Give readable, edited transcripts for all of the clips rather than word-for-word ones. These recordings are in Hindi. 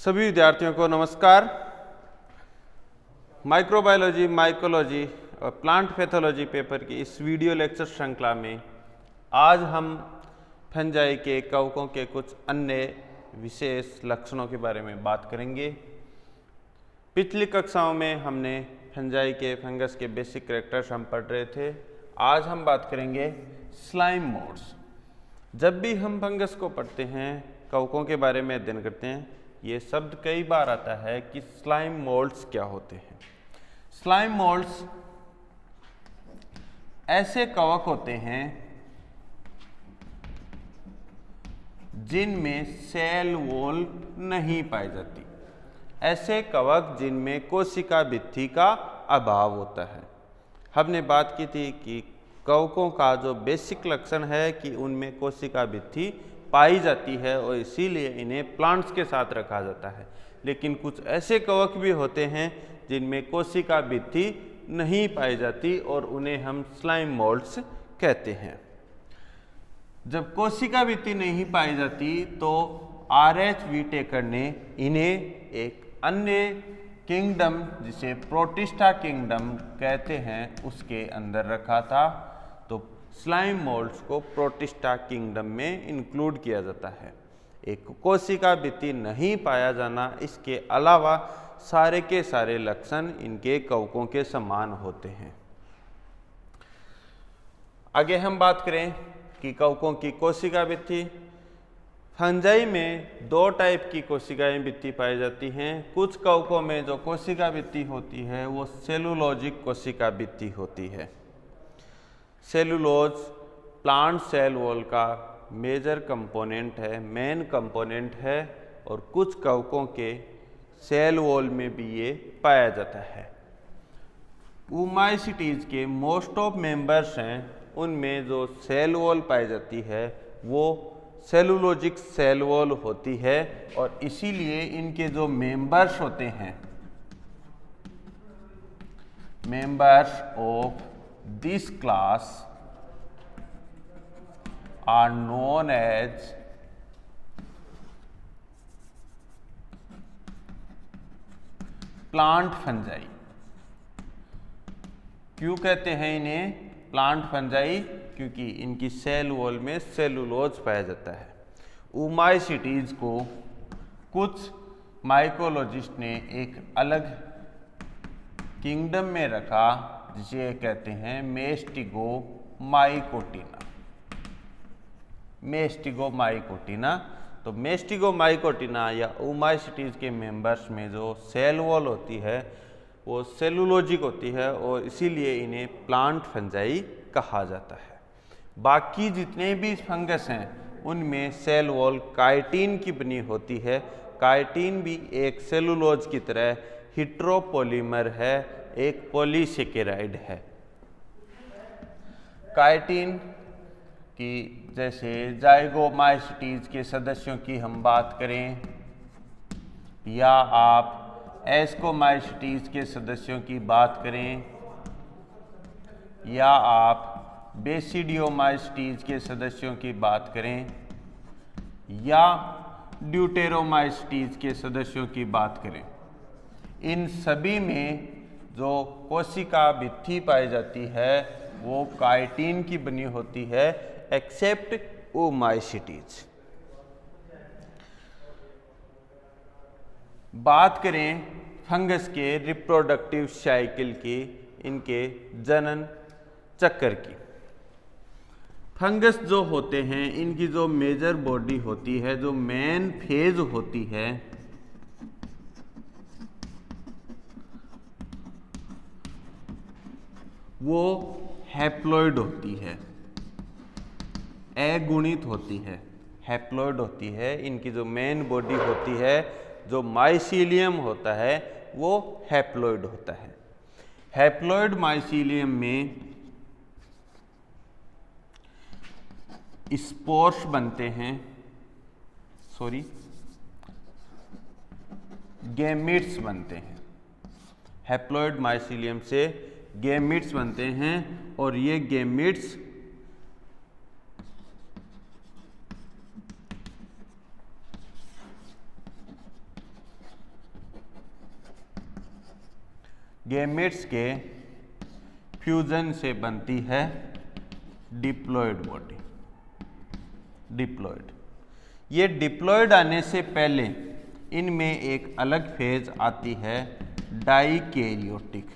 सभी विद्यार्थियों को नमस्कार। माइक्रोबायोलॉजी, माइकोलॉजी और प्लांट पैथोलॉजी पेपर की इस वीडियो लेक्चर श्रृंखला में आज हम फंजाई के कवकों के कुछ अन्य विशेष लक्षणों के बारे में बात करेंगे। पिछली कक्षाओं में हमने फंजाई के फंगस के बेसिक कैरेक्टर्स हम पढ़ रहे थे। आज हम बात करेंगे स्लाइम मोड्स। जब भी हम फंगस को पढ़ते हैं, कवकों के बारे में अध्ययन करते हैं, ये शब्द कई बार आता है कि स्लाइम मोल्ड्स क्या होते हैं। स्लाइम मोल्ड्स ऐसे कवक होते हैं जिनमें सेल वॉल नहीं पाई जाती, ऐसे कवक जिनमें कोशिका भित्ति का अभाव होता है। हमने बात की थी कि कवकों का जो बेसिक लक्षण है कि उनमें कोशिका भित्ति पाई जाती है और इसीलिए इन्हें प्लांट्स के साथ रखा जाता है। लेकिन कुछ ऐसे कवक भी होते हैं जिनमें कोशिका भित्ति नहीं पाई जाती और उन्हें हम स्लाइम मोल्ड्स कहते हैं। जब कोशिका भित्ति नहीं पाई जाती तो RH व्हिटेकर ने इन्हें एक अन्य किंगडम, जिसे प्रोटिस्टा किंगडम कहते हैं, उसके अंदर रखा था। तो स्लाइम मोल्ड्स को प्रोटिस्टा किंगडम में इंक्लूड किया जाता है। एक कोशिका भित्ति नहीं पाया जाना, इसके अलावा सारे के सारे लक्षण इनके कवकों के समान होते हैं। आगे हम बात करें कि कवकों की कोशिका भित्ति। फंजाई में दो टाइप की कोशिकाएं भित्ति पाई जाती हैं। कुछ कवकों में जो कोशिका भित्ति होती है वो सेलुलोजिक कोशिका भित्ति होती है। सेलुलोज प्लांट सेल वॉल का मेजर कंपोनेंट है, मेन कंपोनेंट है, और कुछ कवकों के सेल वॉल में भी ये पाया जाता है। ऊमाइसीटीज के मोस्ट ऑफ मेंबर्स हैं, उनमें जो सेल वॉल पाई जाती है वो सेलुलोजिक सेल वॉल होती है और इसीलिए इनके जो मेंबर्स होते हैं, members of this class are known as plant fungi. क्यों कहते हैं इन्हें प्लांट फंजाई? क्योंकि इनकी सेल वॉल में सेलुलोज पाया जाता है। ऊमाइसीटीज को कुछ माइकोलॉजिस्ट ने एक अलग किंगडम में रखा, जिसे कहते हैं मेस्टिगोमाइकोटिना। मेस्टिगोमाइकोटिना। तो मेस्टिगोमाइकोटिना या ऊमाइसीटीज के मेंबर्स में जो सेल वॉल होती है वो सेलुलोजिक होती है और इसीलिए इन्हें प्लांट फंजाई कहा जाता है। बाकी जितने भी फंगस हैं उनमें सेल वॉल काइटिन की बनी होती है। काइटिन भी एक सेलुलोज की तरह हेटेरोपॉलीमर है, एक पॉलीसेकेराइड है। काइटिन की जैसे जाइगोमाइसीटीज के सदस्यों की हम बात करें या आप एस्कोमाइसीटीज के सदस्यों की बात करें या आप बेसिडियोमाइसीटीज के सदस्यों की बात करें या ड्यूटेरोमाइसीटीज के सदस्यों की बात करें, इन सभी में जो कोशिका भित्ति पाई जाती है वो काइटिन की बनी होती है, एक्सेप्ट ऊमाइसीटीज। बात करें फंगस के रिप्रोडक्टिव साइकिल की, इनके जनन चक्र की। फंगस जो होते हैं इनकी जो मेजर बॉडी होती है, जो मेन फेज होती है, वो हैप्लॉइड होती है, अगुणित होती है, हैप्लॉइड होती है। इनकी जो मेन बॉडी होती है, जो माइसीलियम होता है, वो हैप्लॉइड होता है। हैप्लॉइड माइसीलियम में स्पोर्स बनते हैं, गैमीट्स बनते हैं। हैप्लॉइड माइसीलियम से गैमीट्स बनते हैं और ये गैमीट्स गैमेट्स के फ्यूजन से बनती है डिप्लॉयड बॉडी। डिप्लॉयड, ये डिप्लॉयड आने से पहले इनमें एक अलग फेज आती है डाइकैरियोटिक।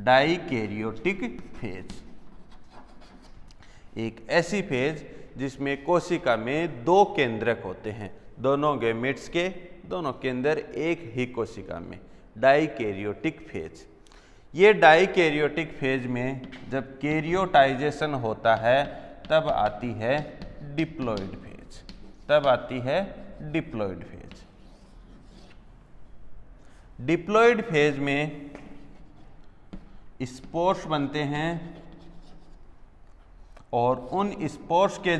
डाइकैरियोटिक फेज एक ऐसी फेज जिसमें कोशिका में दो केंद्रक होते हैं, दोनों गैमेट्स के दोनों केंद्र एक ही कोशिका में, डाइकैरियोटिक फेज। ये डाइकैरियोटिक फेज में जब कैरियोटाइजेशन होता है तब आती है डिप्लॉयड फेज। तब आती है डिप्लॉयड फेज। डिप्लॉयड फेज में स्पोर्स बनते हैं और उन स्पोर्स के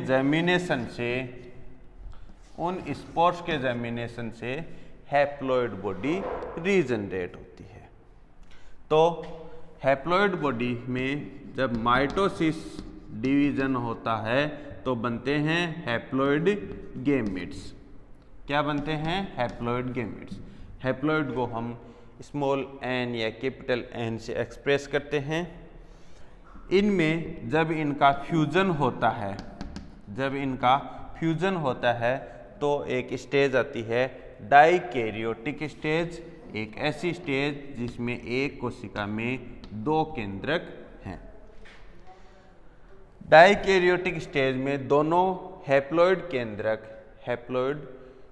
जर्मिनेशन से हैप्लॉयड बॉडी रीजनरेट होती है। तो हैप्लॉयड बॉडी में जब माइटोसिस डिवीजन होता है तो बनते हैं हैप्लॉयड गैमेट्स। क्या बनते हैं? Haploid gametes. हैप्लॉयड को हम स्मॉल एन या कैपिटल एन से एक्सप्रेस करते हैं। इनमें जब इनका फ्यूजन होता है तो एक स्टेज आती है डाइकैरियोटिक स्टेज, एक ऐसी स्टेज जिसमें एक कोशिका में दो केंद्रक हैं। डाइकैरियोटिक स्टेज में दोनों हैप्लॉयड केंद्रक, हैप्लॉयड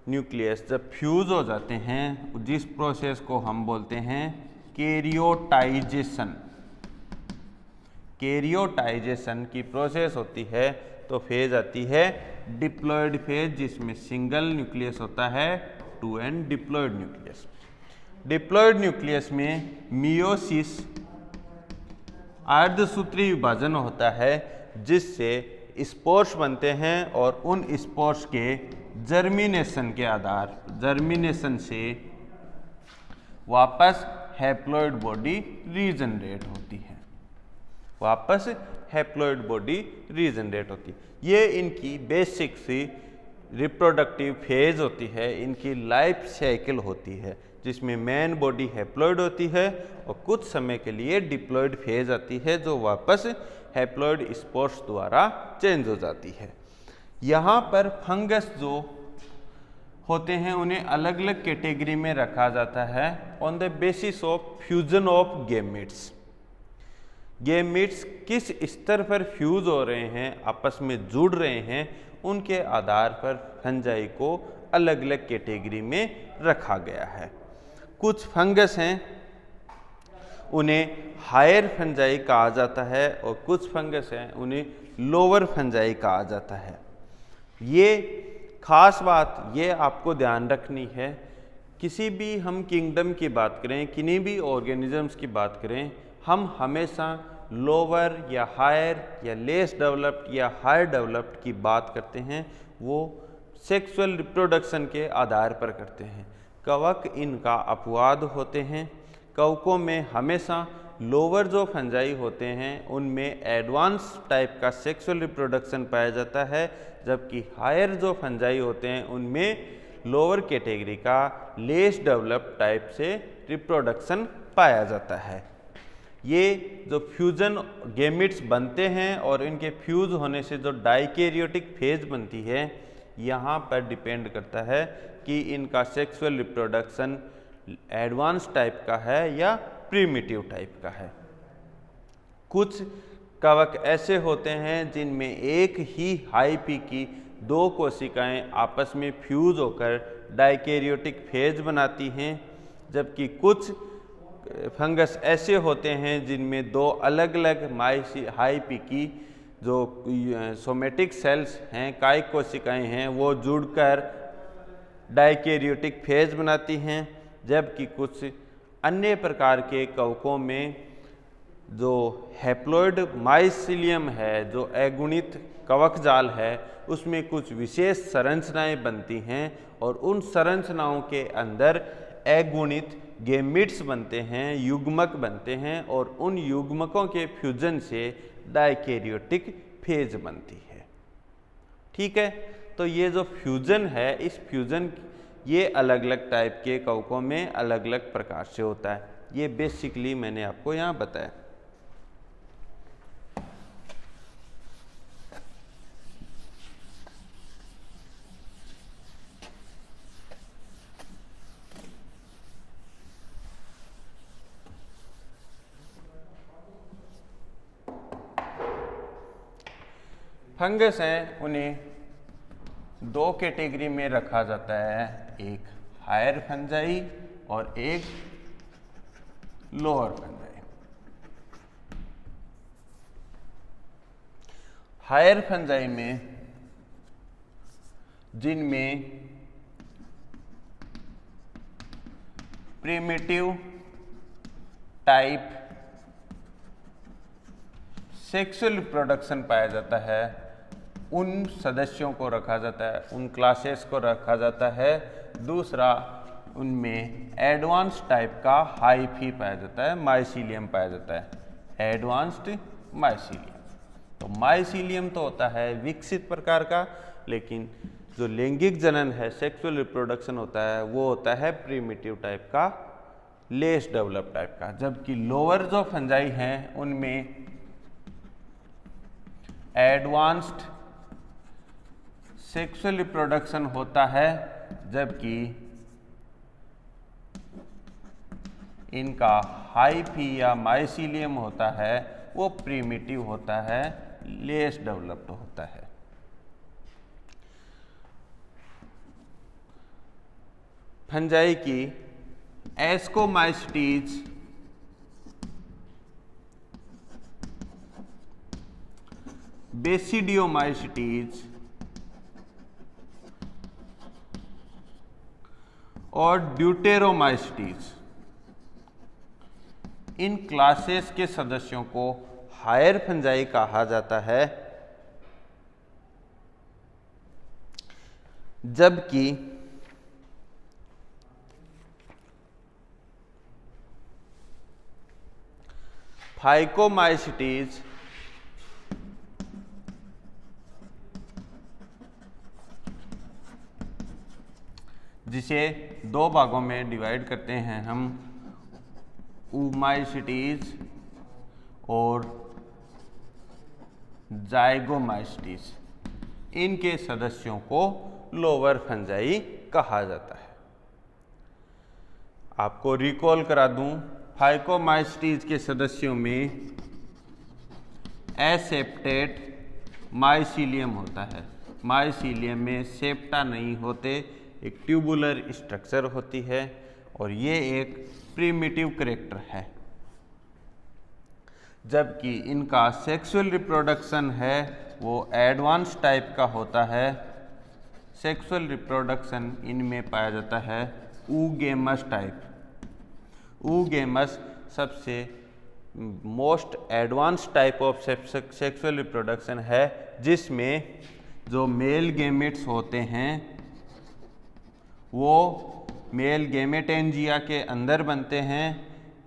न्यूक्लियस जब फ्यूज हो जाते हैं, जिस प्रोसेस को हम बोलते हैं कैरियोटाइजेशन। कैरियोटाइजेशन की प्रोसेस होती है तो फेज आती है डिप्लॉयड फेज, जिसमें सिंगल न्यूक्लियस होता है, 2n diploid nucleus. Diploid nucleus में मियोसिस अर्धसूत्री विभाजन होता है जिससे स्पोर्स बनते हैं और उन स्पोर्स के जर्मिनेशन से वापस हैप्लॉयड बॉडी रीजनरेट होती है। ये इनकी बेसिक सी रिप्रोडक्टिव फेज होती है, इनकी लाइफ साइकिल होती है, जिसमें मेन बॉडी हैप्लॉयड होती है और कुछ समय के लिए डिप्लॉयड फेज आती है जो वापस हैप्लॉयड स्पोर्स द्वारा चेंज हो जाती है। यहाँ पर फंगस जो होते हैं उन्हें अलग अलग कैटेगरी में रखा जाता है on the basis of fusion of gametes. Gametes किस स्तर पर फ्यूज हो रहे हैं, आपस में जुड़ रहे हैं, उनके आधार पर फंजाई को अलग अलग कैटेगरी में रखा गया है। कुछ फंगस हैं उन्हें हायर फंजाई कहा जाता है और कुछ फंगस हैं उन्हें लोअर फंजाई कहा जाता है। ये खास बात ये आपको ध्यान रखनी है, किसी भी हम किंगडम की बात करें, किन्हीं भी ऑर्गेनिजम्स की बात करें, हम हमेशा लोअर या हायर या लेस डेवलप्ड या हायर डेवलप्ड की बात करते हैं, वो सेक्सुअल रिप्रोडक्शन के आधार पर करते हैं। कवक इनका अपवाद होते हैं। कवकों में हमेशा लोअर जो फंजाई होते हैं उनमें एडवांस टाइप का सेक्सुअल रिप्रोडक्शन पाया जाता है, जबकि हायर जो फंजाई होते हैं उनमें लोअर कैटेगरी का लेस डेवलप्ड टाइप से रिप्रोडक्शन पाया जाता है। ये जो फ्यूजन गैमेट्स बनते हैं और इनके फ्यूज होने से जो डाइकैरियोटिक फेज बनती है, यहाँ पर डिपेंड करता है कि इनका सेक्सुअल रिप्रोडक्शन एडवांस टाइप का है या प्रिमिटिव टाइप का है। कुछ कवक ऐसे होते हैं जिनमें एक ही हाई पी की दो कोशिकाएं आपस में फ्यूज होकर डाइकैरियोटिक फेज बनाती हैं, जबकि कुछ फंगस ऐसे होते हैं जिनमें दो अलग अलग हाई पी की जो सोमेटिक सेल्स हैं, कायिक कोशिकाएं हैं, वो जुड़कर डाइकैरियोटिक फेज बनाती हैं, जबकि कुछ अन्य प्रकार के कवकों में जो हैप्लॉयड माइसिलियम है, जो अगुणित कवक जाल है, उसमें कुछ विशेष संरचनाएं बनती हैं और उन संरचनाओं के अंदर अगुणित गैमेट्स बनते हैं, युग्मक बनते हैं और उन युग्मकों के फ्यूजन से डाइकैरियोटिक फेज बनती है। ठीक है, तो ये जो फ्यूजन है, इस फ्यूजन ये अलग अलग टाइप के कवकों में अलग अलग प्रकार से होता है। ये बेसिकली मैंने आपको यहाँ बताया। फंगस हैं, उन्हें दो कैटेगरी में रखा जाता है, एक हायर फंजाई और एक लोअर फंजाई। हायर फंजाई में जिनमें प्रिमिटिव टाइप सेक्सुअल रिप्रोडक्शन पाया जाता है, उन सदस्यों को रखा जाता है, उन क्लासेस को रखा जाता है। दूसरा, उनमें एडवांस टाइप का हाइफी पाया जाता है, माइसीलियम पाया जाता है, एडवांस्ड माइसीलियम। तो माइसीलियम तो होता है विकसित प्रकार का, लेकिन जो लैंगिक जनन है, सेक्सुअल रिप्रोडक्शन होता है, वो होता है प्रिमिटिव टाइप का, लेस डेवलप टाइप का। जबकि लोअर जो फंजाई हैं उनमें एडवांस्ड सेक्सुअल रिप्रोडक्शन होता है, जबकि इनका हाइफी या माइसीलियम होता है वो प्रिमिटिव होता है, लेस डेवलप्ड होता है। फंजाई की एस्कोमाइस्टीज बेसिडियोमाइस्टीज और ड्यूटेरोमाइस्टीज, इन क्लासेस के सदस्यों को हायर फंजाई कहा जाता है, जबकि फाइकोमाइस्टीज जिसे दो भागों में डिवाइड करते हैं हम, ऊमाइस्टीज और जाइगोमाइस्टीज, इनके सदस्यों को लोअर फंजाई कहा जाता है। आपको रिकॉल करा दूं, फाइकोमाइस्टीज के सदस्यों में एसेप्टेट माइसीलियम होता है, माइसीलियम में सेप्टा नहीं होते, एक ट्यूबुलर स्ट्रक्चर होती है और ये एक प्रिमिटिव कैरेक्टर है। जबकि इनका सेक्सुअल रिप्रोडक्शन है वो एडवांस टाइप का होता है। सेक्सुअल रिप्रोडक्शन इनमें पाया जाता है ऊगेमस टाइप। ऊगेमस सबसे most advance type of sexual reproduction है, जिसमें जो मेल गेमेट्स होते हैं वो मेल गेमेटेंजिया के अंदर बनते हैं।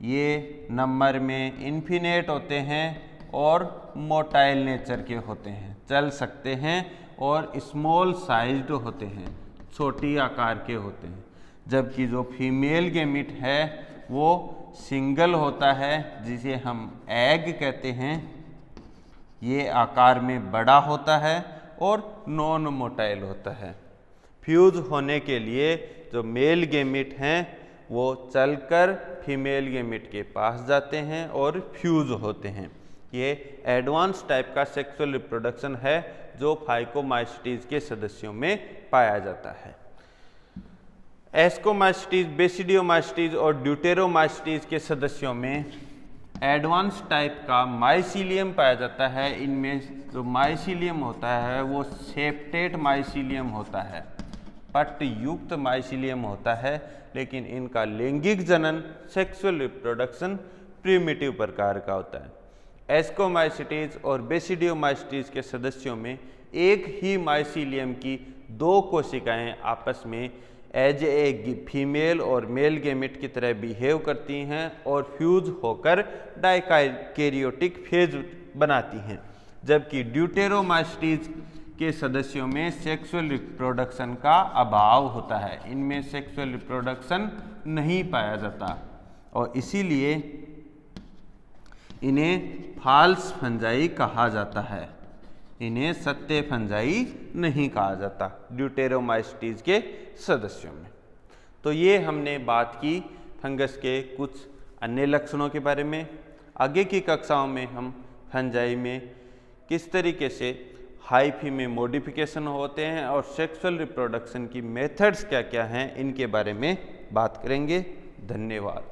ये नंबर में इन्फिनेट होते हैं और मोटाइल नेचर के होते हैं, चल सकते हैं और स्मॉल साइज्ड होते हैं, छोटी आकार के होते हैं। जबकि जो फीमेल गेमिट है वो सिंगल होता है, जिसे हम एग कहते हैं। ये आकार में बड़ा होता है और नॉन मोटाइल होता है। फ्यूज होने के लिए जो मेल गेमिट हैं वो चलकर फीमेल गेमिट के पास जाते हैं और फ्यूज होते हैं। ये एडवांस टाइप का सेक्सुअल रिप्रोडक्शन है जो फाइकोमाइस्टीज के सदस्यों में पाया जाता है। एस्कोमाइस्टीज, बेसिडियोमाइस्टीज और ड्यूटेरोमाइस्टीज के सदस्यों में एडवांस टाइप का माइसीलियम पाया जाता है। इनमें जो माइसीलियम होता है वो सेप्टेट माइसीलियम होता है, पट्ट युक्त माइसीलियम होता है, लेकिन इनका लैंगिक जनन सेक्सुअल रिप्रोडक्शन प्रिमिटिव प्रकार का होता है। एस्कोमाइस्टीज और बेसिडियोमाइस्टीज के सदस्यों में एक ही माइसीलियम की दो कोशिकाएं आपस में एज ए फीमेल और मेल गेमिट की तरह बिहेव करती हैं और फ्यूज होकर डाइकैरियोटिक फेज बनाती हैं। जबकि ड्यूटेरोमाइस्टीज के सदस्यों में सेक्सुअल रिप्रोडक्शन का अभाव होता है, इनमें सेक्सुअल रिप्रोडक्शन नहीं पाया जाता। और इसीलिए इन्हें फाल्स फंजाई कहा जाता है, इन्हें सत्य फंजाई नहीं कहा जाता ड्यूटेरोमाइस्टीज के सदस्यों में। तो ये हमने बात की फंगस के कुछ अन्य लक्षणों के बारे में। आगे की कक्षाओं में हम फंजाई में किस तरीके से हाइफी में मॉडिफिकेशन होते हैं और सेक्सुअल रिप्रोडक्शन की मेथड्स क्या क्या हैं, इनके बारे में बात करेंगे। धन्यवाद।